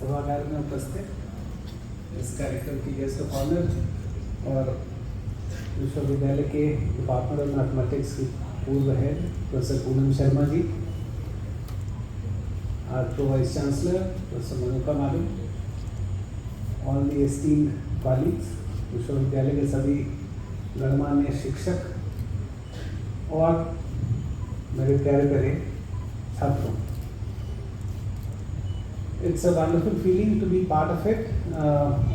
सभागार में उपस्थित इस कार्यक्रम की गेस्ट ऑफ ऑनर और विश्वविद्यालय के डिपार्टमेंट ऑफ मैथमेटिक्स की पूर्व head professor Poonam Sharma ji, our pro vice chancellor Professor Manuka Malu, all the esteemed colleagues, विश्वविद्यालय के सभी गणमान्य शिक्षक और मेरे प्यारे प्यारे छात्रों, it's a wonderful feeling to be part of it.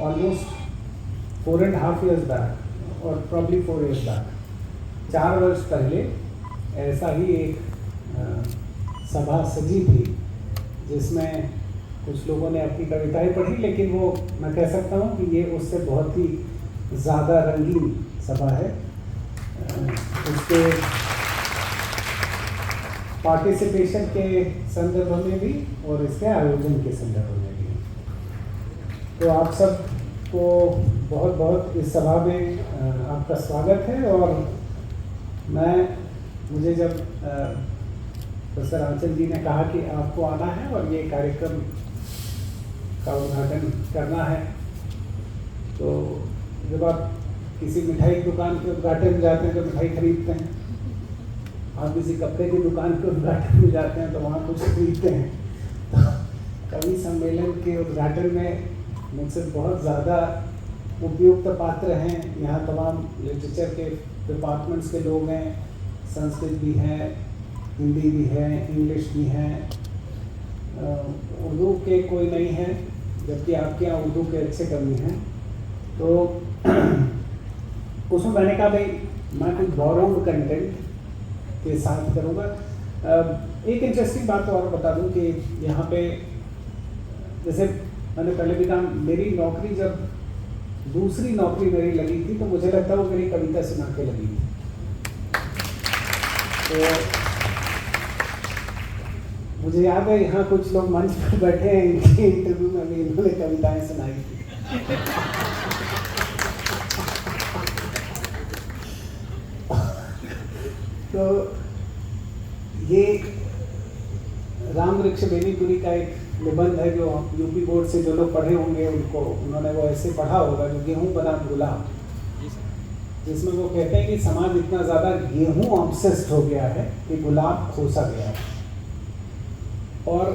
Almost 4.5 years back or probably 4 years back, 4 वर्ष पहले ऐसा ही एक सभा सजी थी जिसमें कुछ लोगों ने अपनी कविताएं पढ़ी, लेकिन वो मैं कह सकता हूँ कि ये उससे बहुत ही ज़्यादा रंगीन सभा है। उसके पार्टिसिपेशन के संदर्भ में भी और इसके आयोजन के संदर्भ में भी। तो आप सबको बहुत बहुत इस सभा में आपका स्वागत है। और मुझे जब प्रोफेसर आंचल जी ने कहा कि आपको आना है और ये कार्यक्रम का उद्घाटन करना है, तो जब आप किसी मिठाई दुकान के उद्घाटन में जाते हैं तो मिठाई खरीदते हैं, आप किसी कपड़े की दुकान के उद्घाटन में जाते हैं तो वहाँ कुछ खरीदते हैं। तो कवि सम्मेलन के उद्घाटन में मुझसे बहुत ज़्यादा उपयुक्त पात्र हैं। यहाँ तमाम लिटरेचर के डिपार्टमेंट्स के लोग हैं, संस्कृत भी है, हिंदी भी है, इंग्लिश भी है, उर्दू के कोई नहीं है, जबकि आपके यहाँ उर्दू के अच्छे कवि हैं। तो उसमें मैंने कहा भाई मैं कुछ बोरोड कंटेंट के साथ करूँगा। एक इंटरेस्टिंग बात और बता दूं कि यहाँ पे जैसे मैंने पहले भी कहा, मेरी नौकरी जब दूसरी नौकरी मेरी लगी थी तो मुझे लगता है वो मेरी कविता सुना के लगी थी। तो मुझे याद है यहाँ कुछ लोग मंच पर बैठे हैं, इनके इंटरव्यू में भी इन्होंने कविताएं सुनाई थी। तो ये राम वृक्ष बेनीपुरी का एक निबंध है जो यूपी बोर्ड से जो लोग पढ़े होंगे उन्होंने वो ऐसे पढ़ा होगा, जो गेहूं बना गुलाब, जिसमें वो कहते हैं कि समाज इतना ज़्यादा गेहूं ऑब्सेस्ड हो गया है कि गुलाब खोसा गया है। और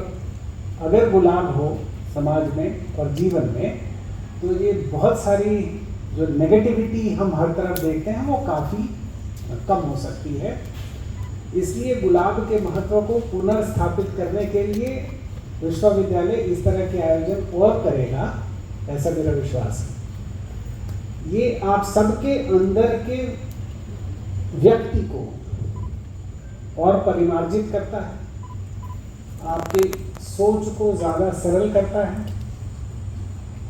अगर गुलाब हो समाज में और जीवन में तो ये बहुत सारी जो नेगेटिविटी हम हर तरफ देखते हैं वो काफ़ी कम हो सकती है। इसलिए गुलाब के महत्व को पुनर्स्थापित करने के लिए विश्वविद्यालय इस तरह के आयोजन और करेगा, ऐसा मेरा विश्वास है। ये आप सबके अंदर के व्यक्ति को और परिमार्जित करता है, आपके सोच को ज़्यादा सरल करता है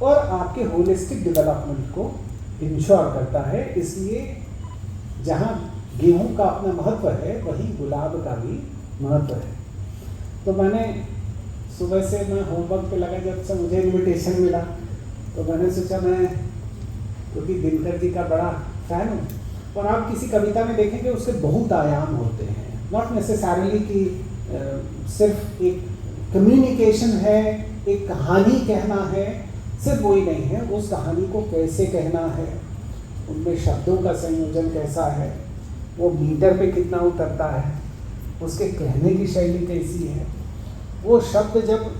और आपके होलिस्टिक डेवलपमेंट को इंश्योर करता है। इसलिए जहाँ गेहूं का अपना महत्व है वहीं गुलाब का भी महत्व है। तो मैंने सुबह से मैं होमवर्क पे लगा, जब से मुझे इनविटेशन मिला तो मैंने सोचा मैं क्योंकि दिनकर जी का बड़ा फैन हूँ, और आप किसी कविता में देखेंगे उसके बहुत आयाम होते हैं, नॉट नेसेसरली कि सिर्फ एक कम्युनिकेशन है, एक कहानी कहना है, सिर्फ वही नहीं है, उस कहानी को कैसे कहना है, उनमें शब्दों का संयोजन कैसा है, वो मीटर पे कितना उतरता है, उसके कहने की शैली कैसी है, वो शब्द जब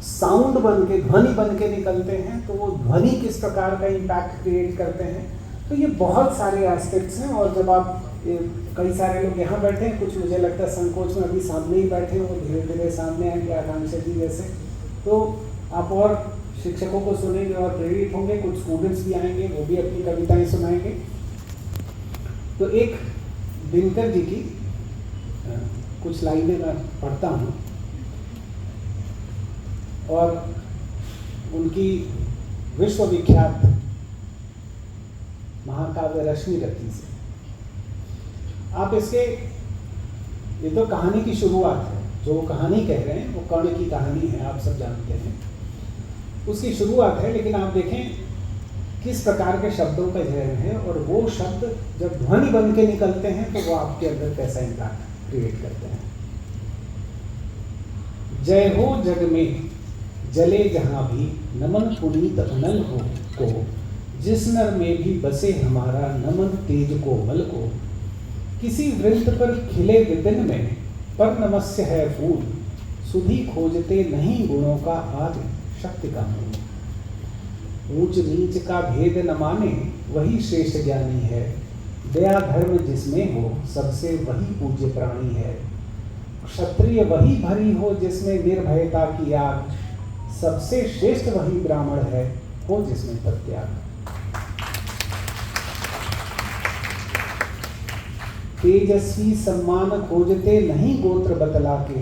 साउंड बन के ध्वनि बन के निकलते हैं तो वो ध्वनि किस प्रकार का इम्पैक्ट क्रिएट करते हैं। तो ये बहुत सारे एस्पेक्ट्स हैं। और जब आप कई सारे लोग यहाँ बैठे हैं, कुछ मुझे लगता है संकोच में अभी सामने ही बैठे हैं, वो धीरे धीरे सामने आएंगे आकांक्षा जी जैसे, तो आप और शिक्षकों को सुनेंगे और प्रेरित होंगे। कुछ स्टूडेंट्स भी आएंगे, वो भी अपनी कविताएं सुनाएंगे। तो एक दिनकर जी की कुछ लाइनें मैं पढ़ता हूँ और उनकी विश्वविख्यात महाकाव्य रश्मि रथी से आप इसके, ये तो कहानी की शुरुआत है, जो वो कहानी कह रहे हैं वो कर्ण की कहानी है, आप सब जानते हैं, उसकी शुरुआत है। लेकिन आप देखें किस प्रकार के शब्दों का चयन है, और वो शब्द जब ध्वनि बन के निकलते हैं तो वो आपके अंदर कैसा इम्पैक्ट क्रिएट करते हैं। जय हो जग में जले जहाँ भी नमन पुनीत अनल हो को, जिस नर में भी बसे हमारा नमन तेज को बल को। किसी वृंत पर खिले विपिन में पर नमस्य है फूल, सुधी खोजते नहीं गुणों का आदि शक्ति का मूल। ऊंच नीच का भेद न माने वही श्रेष्ठ ज्ञानी है, दया धर्म जिसमें हो सबसे वही पूज्य प्राणी है। क्षत्रिय वही भरी हो जिसमें निर्भयता की आग, सबसे श्रेष्ठ वही ब्राह्मण है हो जिसमें तत्याग। तेजस्वी सम्मान खोजते नहीं गोत्र बतला के,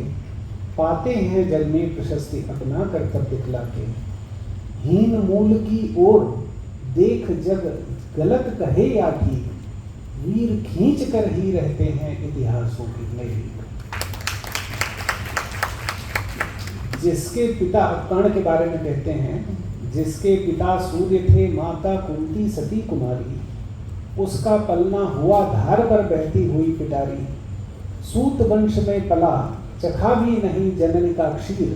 पाते हैं जग में प्रशस्ति अपना कर्तव्य दिखला के। हीन मूल की ओर देख जग गलत कहे या ठीक, वीर खींच कर ही रहते हैं इतिहासों की नई। जिसके पिता कर्ण के बारे में कहते हैं, जिसके पिता सूर्य थे माता कुंती सती कुमारी, उसका पलना हुआ धार पर बहती हुई पिटारी। सूत वंश में पला चखा भी नहीं जननी का क्षीर,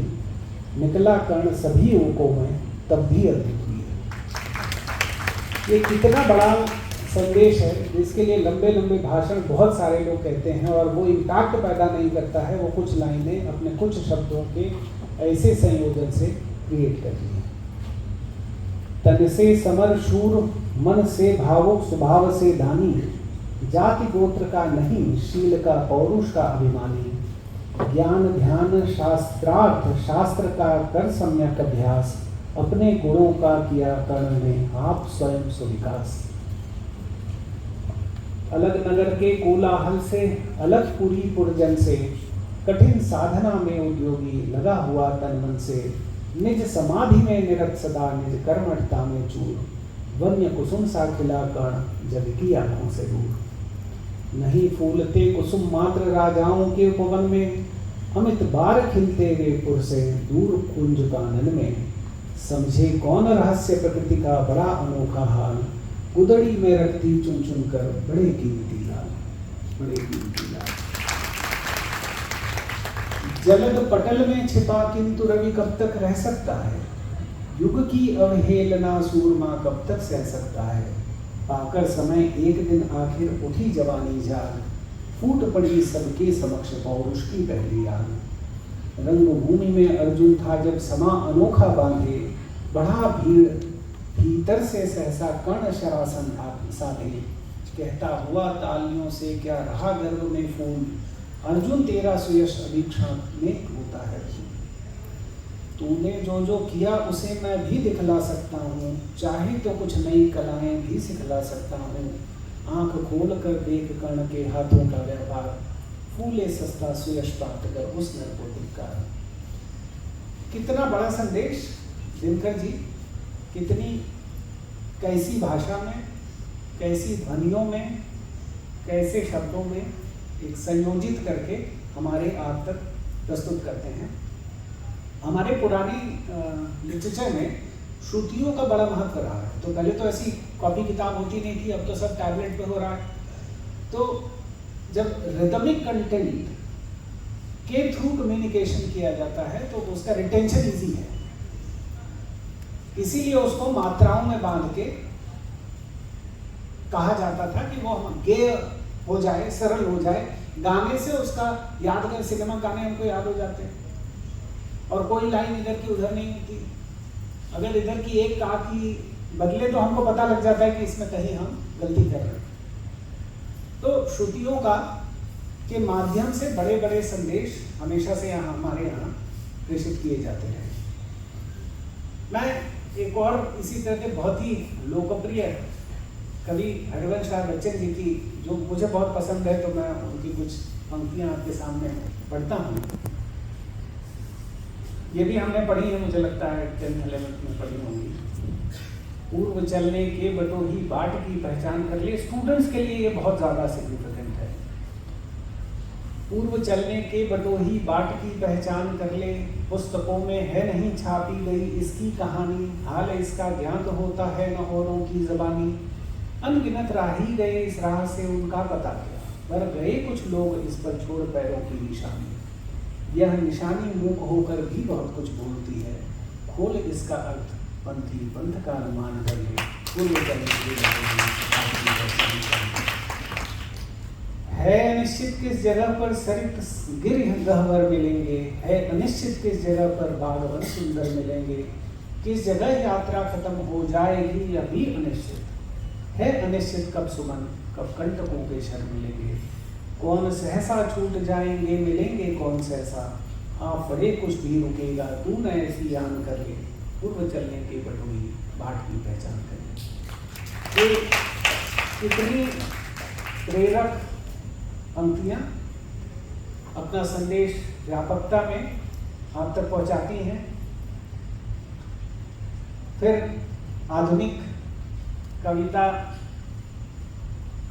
निकला कर्ण सभी ओकों में तब भी अद्भुत वीर। ये कितना बड़ा संदेश है जिसके लिए लंबे लंबे भाषण बहुत सारे लोग कहते हैं और वो इम्पैक्ट पैदा नहीं करता है। वो कुछ लाइनें अपने कुछ शब्दों के ऐसे संयोजन से क्रिएट करती है। तन से समर शूर, मन से भावुक, स्वभाव से दानी, जाति गोत्र का नहीं शील का पौरुष का अभिमानी। ज्ञान ध्यान शास्त्रार्थ, शास्त्र का कर सम्यक अभ्यास, अपने गुणों का किया कर्ण ने आप स्वयं सुविकास। अलग नगर के कोलाहल से, अलग पुरी पुरजन से, कठिन साधना में उद्योगी लगा हुआ तन मन से। निज समाधि में निरत सदा, निज कर्मठता में चूर, वन्य कुसुम सा खिला कर्ण जग की आंखों से दूर। नहीं फूलते कुसुम मात्र राजाओं के उपवन में, अमित बार खिलते वे पुर से दूर कुंज कानन में। समझे कौन रहस्य प्रकृति का बड़ा अनोखा हाल, गुदड़ी में रखती चुन चुन कर बड़े कीमती लाल, बड़े कीमती लाल। जलद पटल में छिपा किंतु रवि कब तक रह सकता है, युग की अवहेलना सूरमा कब तक सह सकता है। पाकर समय एक दिन आखिर उठी जवानी जाग, फूट पड़ी सबके समक्ष पौरुष की पहली आग। रंगभूमि में अर्जुन था जब समा अनोखा बांधे, बढ़ा भीड़ भीतर से सहसा कर्ण शरासन साधे। कहता हुआ तालियों से क्या रहा गर्व में फूल, अर्जुन तेरा सुयश अभीक्षण में होता है। तूने जो जो किया उसे मैं भी दिखला सकता हूँ, चाहे तो कुछ नई कलाएं भी सिखला सकता हूँ। आंख खोल कर देख कर्ण के हाथों का व्यापार, फूले सस्ता सुयश प्राप्त कर उस नर को धिक्कार। कितना बड़ा संदेश दिनकर जी, कितनी कैसी भाषा में, कैसी ध्वनियों में, कैसे शब्दों में एक संयोजित करके हमारे आप तक प्रस्तुत करते हैं। हमारे पुरानी लिटरेचर में श्रुतियों का बड़ा महत्व रहा है। तो पहले तो ऐसी कॉपी किताब होती नहीं थी, अब तो सब टैबलेट पे हो रहा है। तो जब रिदमिक कंटेंट के थ्रू कम्युनिकेशन किया जाता है तो उसका रिटेंशन इजी है, इसीलिए उसको मात्राओं में बांध के कहा जाता था कि वो हम गेय हो जाए, सरल हो जाए। गाने से उसका याद कर, सिनेमा गाने हमको याद हो जाते हैं और कोई लाइन इधर की उधर नहीं होती। अगर इधर की एक का की बदले तो हमको पता लग जाता है कि इसमें कहीं हम गलती कर रहे हैं। तो श्रुतियों का के माध्यम से बड़े बड़े संदेश हमेशा से यहाँ हमारे यहाँ प्रेषित किए जाते हैं। मैं एक और इसी तरह के बहुत ही लोकप्रिय कवि हरिवंश राय बच्चन जी की, जो मुझे बहुत पसंद है, तो मैं उनकी कुछ पंक्तियाँ आपके सामने पढ़ता हूँ। ये भी हमने पढ़ी है, मुझे लगता है 10th 11th में पढ़ी होंगी। पूर्व चलने के बटोही बाट की पहचान कर ले। स्टूडेंट्स के लिए ये बहुत ज़्यादा सिग्निफिकेंट है। पूर्व चलने के बटोही बाट की पहचान कर ले, पुस्तकों में है नहीं छापी गई इसकी कहानी, हाल इसका ज्ञात होता है न औरों की ज़बानी। अनगिनत राही गए इस राह से उनका पता गया, पर गए कुछ लोग इस पर छोड़ पैरों की निशानी। यह निशानी मूक होकर भी बहुत कुछ बोलती है, खोल इसका अर्थ पंथी पंथ का अनुमान कर ले, पूर्व चलने के लिए है निश्चित किस जगह पर सरित गिर गहवर मिलेंगे, है अनिश्चित किस जगह पर बागवन सुंदर मिलेंगे, किस जगह यात्रा खत्म हो जाएगी या भी अनिश्चित है, अनिश्चित कब सुमन कब कंटकों के शर मिलेंगे, कौन सहसा छूट जाएंगे मिलेंगे कौन सहसा, हाँ पड़े कुछ भी रुकेगा तू न ऐसी यान कर ले, पूर्व चलने के बटोई बाट की पहचान कर ले। कितनी प्रेरक पंक्तियाँ अपना संदेश व्यापकता में आप तक पहुँचाती हैं। फिर आधुनिक कविता,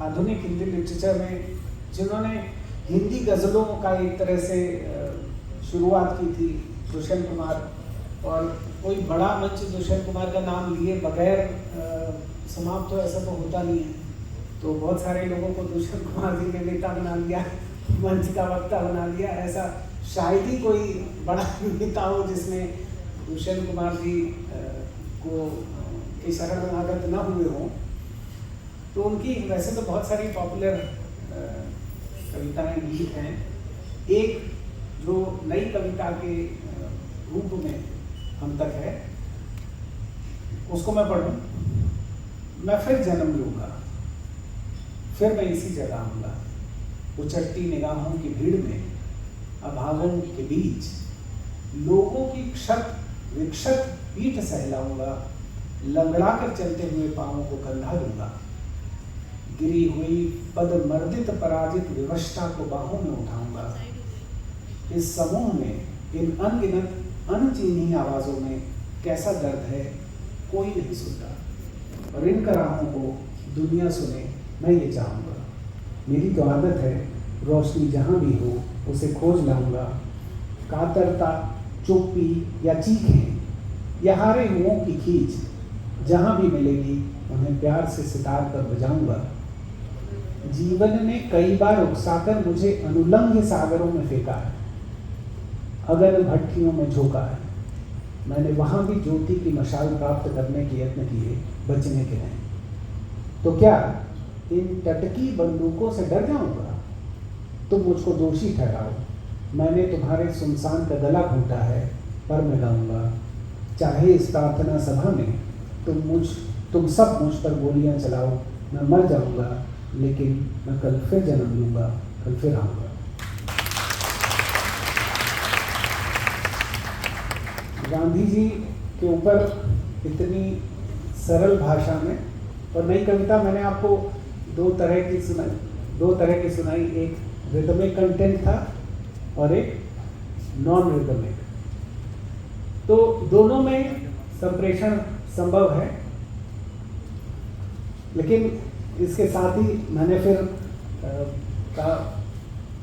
आधुनिक हिंदी लिटरेचर में जिन्होंने हिंदी गज़लों का एक तरह से शुरुआत की थी, दुष्यंत कुमार, और कोई बड़ा मंच दुष्यंत कुमार का नाम लिए बगैर समाप्त तो ऐसा तो होता नहीं है, तो बहुत सारे लोगों को दुष्यंत कुमार जी ने नेता बना लिया, मंच का वक्ता बना लिया। ऐसा शायद ही कोई बड़ा नेता हो जिसमें दुष्यंत कुमार जी को की शरण में आगत न हुए हों। तो उनकी वैसे तो बहुत सारी पॉपुलर कविताएं गीत हैं। एक जो नई कविता के रूप में हम तक है, उसको मैं पढ़ूं। मैं फिर जन्म लूंगा, फिर मैं इसी जगह आऊंगा, उचटती निगाहों की भीड़ में अभागों के बीच लोगों की क्षत विक्षत पीठ सहलाऊंगा, लंगड़ा कर चलते हुए पांवों को कंधा दूंगा, गिरी हुई पद मर्दित पराजित विवशता को बाहों में उठाऊंगा। इस समूह में इन अनगिनत अनचीनी आवाजों में कैसा दर्द है कोई नहीं सुनता, और इन कराहों को दुनिया सुने मैं ये चाहूँगा। मेरी तो आदत है रोशनी जहाँ भी हो उसे खोज लाऊंगा, कातरता चुप्पी या चीखें या हारे हुओं की खींच जहाँ भी मिलेगी उन्हें प्यार से सितार कर बजाऊंगा। जीवन ने कई बार उकसाकर मुझे अनुलंघ सागरों में फेंका है, अगर भट्टियों में झोंका है, मैंने वहां भी ज्योति की मशाल प्राप्त करने के यत्न किए बचने के नहीं। तो क्या इन टटकी बंदूकों से डर जाऊंगा? तुम मुझको दोषी ठहराओ, मैंने तुम्हारे सुनसान का गला घूंटा है, पर मैं गाऊंगा। चाहे इस प्रार्थना सभा में तुम सब मुझ पर गोलियां चलाओ, मैं मर जाऊंगा, लेकिन मैं कल फिर जन्म लूंगा, कल फिर आऊंगा। गांधी जी के ऊपर इतनी सरल भाषा में, और नई कविता मैंने आपको दो तरह की सुनाई। एक रिदमिक कंटेंट था और एक नॉन रिदमिक। तो दोनों में संप्रेषण संभव है, लेकिन इसके साथ ही मैंने फिर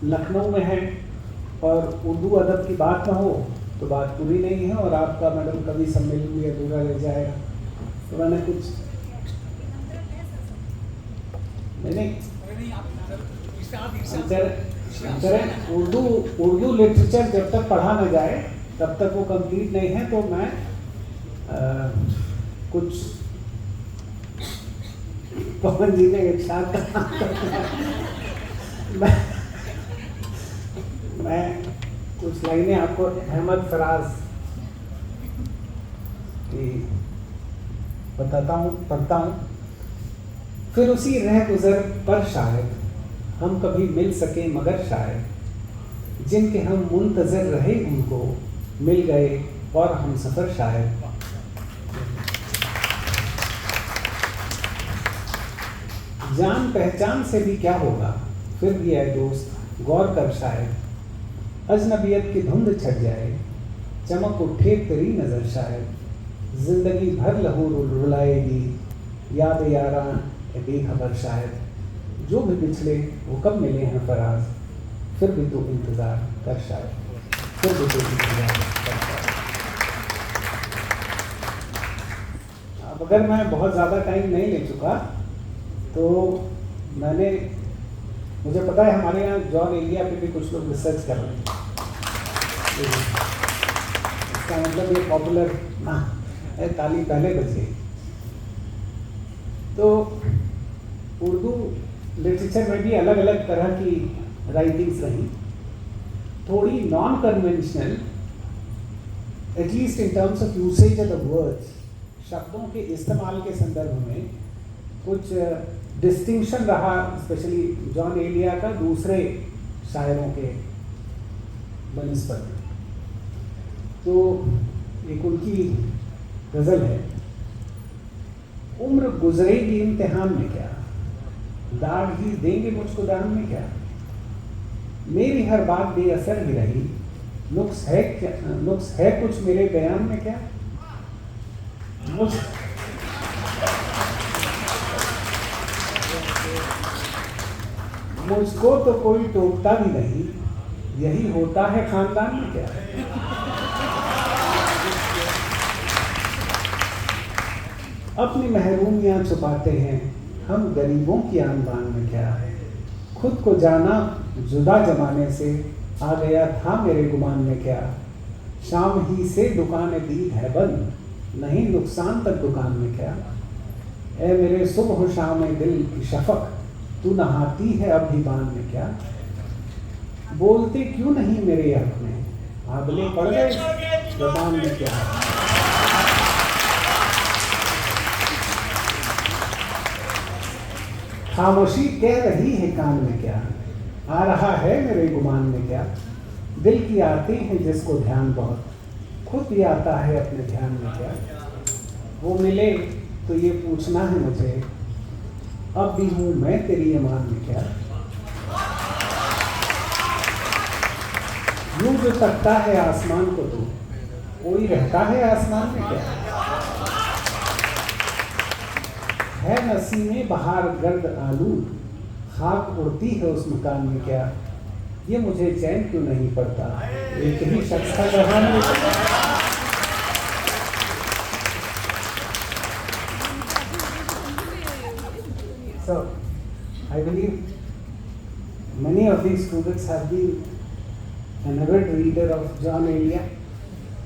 लखनऊ में है और उर्दू अदब की बात ना हो तो बात पूरी नहीं है, और आपका मैडम कवि सम्मेलन भी अधूरा रह जाएगा। तो मैंने कुछ उर्दू लिटरेचर जब तक पढ़ा न जाए तब तक वो कंप्लीट नहीं है। तो मैं कुछ पवन जी ने एक साथ मैं कुछ लाइनें आपको अहमद फराज की बताता हूँ, पढ़ता हूँ। फिर उसी रह गुजर पर शायद हम कभी मिल सके, मगर शायद जिनके हम मुंतजर रहे उनको मिल गए और हम सफर शायद। जान पहचान से भी क्या होगा, फिर भी है दोस्त गौर कर शायद। अजनबियत की धुंध छट जाए, चमक उठे तेरी नजर शायद। जिंदगी भर लहू रुलाएगी, याद यारां बेखबर शायद। जो भी पिछले वो कब मिले हैं फराज, फिर भी तो इंतजार कर शायद, फिर भी तो इंतजार कर शायद। अब अगर मैं बहुत ज़्यादा टाइम नहीं ले चुका तो मुझे पता है हमारे यहाँ जॉन एलिया पे भी कुछ लोग रिसर्च कर रहे हैं। इसका मतलब ये पॉपुलर ना है, ताली पहले बजे। तो उर्दू लिटरेचर में भी अलग अलग तरह की राइटिंग्स रही, थोड़ी non conventional, at least in terms of usage of the words, शब्दों के इस्तेमाल के संदर्भ में कुछ डिस्टिंक्शन रहा, स्पेशली जॉन एलिया का दूसरे शायरों के बनिस्बत। तो एक उनकी गज़ल है, उम्र गुजरेगी इम्तिहान में क्या, दाढ़ ही देंगे मुझको दान में क्या, मेरी हर बात बेअसर ही रही, नुक्स है क्या, नुक्स है कुछ मेरे बयान में क्या, मुझको तो कोई टोकता भी नहीं, यही होता है खानदान में क्या। अपनी महरूमियां छुपाते हैं हम गरीबों की आन बान में क्या, खुद को जाना जुदा जमाने से, आ गया था मेरे गुमान में क्या, शाम ही से दुकानें दी है बंद, नहीं नुकसान तक दुकान में क्या, ए मेरे सुबह शाम दिल की शफक, तू नहाती है अब भी बान में क्या, बोलते क्यों नहीं मेरे हक में, आबले पड़ गए जबान में क्या। खामोशी कह रही है कान में क्या, आ रहा है मेरे गुमान में क्या, दिल की आती है जिसको ध्यान बहुत, खुद भी आता है अपने ध्यान में क्या, वो मिले तो ये पूछना है मुझे, अब भी हूं मैं तेरी ईमान में क्या। यूं जो तकता है आसमान को तू, कोई रहता है आसमान में क्या, है नसीमें बहार गर्द आलूद, खाक उड़ती है उस मकान में क्या, ये मुझे चैन क्यों नहीं पड़ता, एक ही शख्स का जहान में। So, I believe many of these students have been an avid reader of John Elia.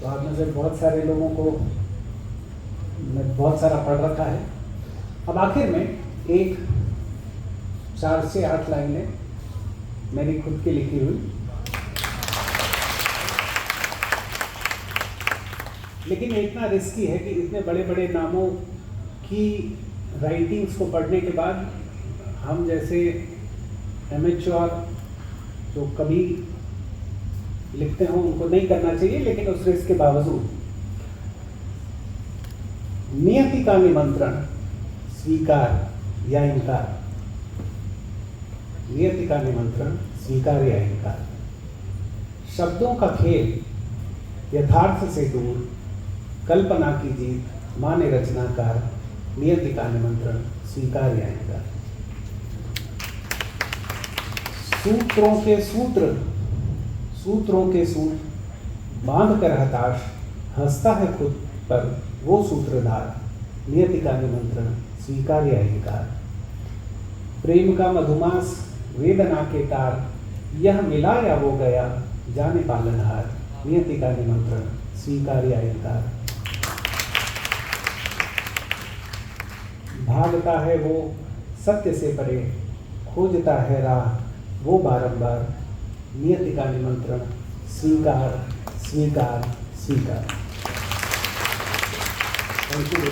तो आप में से बहुत सारे लोगों को मैं बहुत सारा पढ़ रखा है। अब आखिर में एक 4 से 8 लाइनें मेरी खुद की लिखी हुई, लेकिन इतना रिस्की है कि इतने बड़े बड़े नामों की राइटिंग्स को पढ़ने के बाद हम जैसे एमेच्योर जो कभी लिखते हो उनको नहीं करना चाहिए, लेकिन उस रिस्क के बावजूद नियति का निमंत्रण स्वीकार या इनकार, नियति का निमंत्रण स्वीकार या इनकार, शब्दों का खेल यथार्थ से दूर, कल्पना की जीत माने रचनाकार, नियति का निमंत्रण स्वीकार या इनकार। सूत्रों के सूत्र, सूत्रों के सूत्र बांध कर हताश, हंसता है खुद पर वो सूत्रधार, नियति का निमंत्रण स्वीकार या इनकार। प्रेम का मधुमास वेदना के तार, यह मिला या वो गया जाने पालनहार, नियति का निमंत्रण स्वीकार या इनकार। भागता है वो सत्य से परे, खोजता है राह वो बारंबार, नियति का निमंत्रण स्वीकार स्वीकार स्वीकार। Thank you.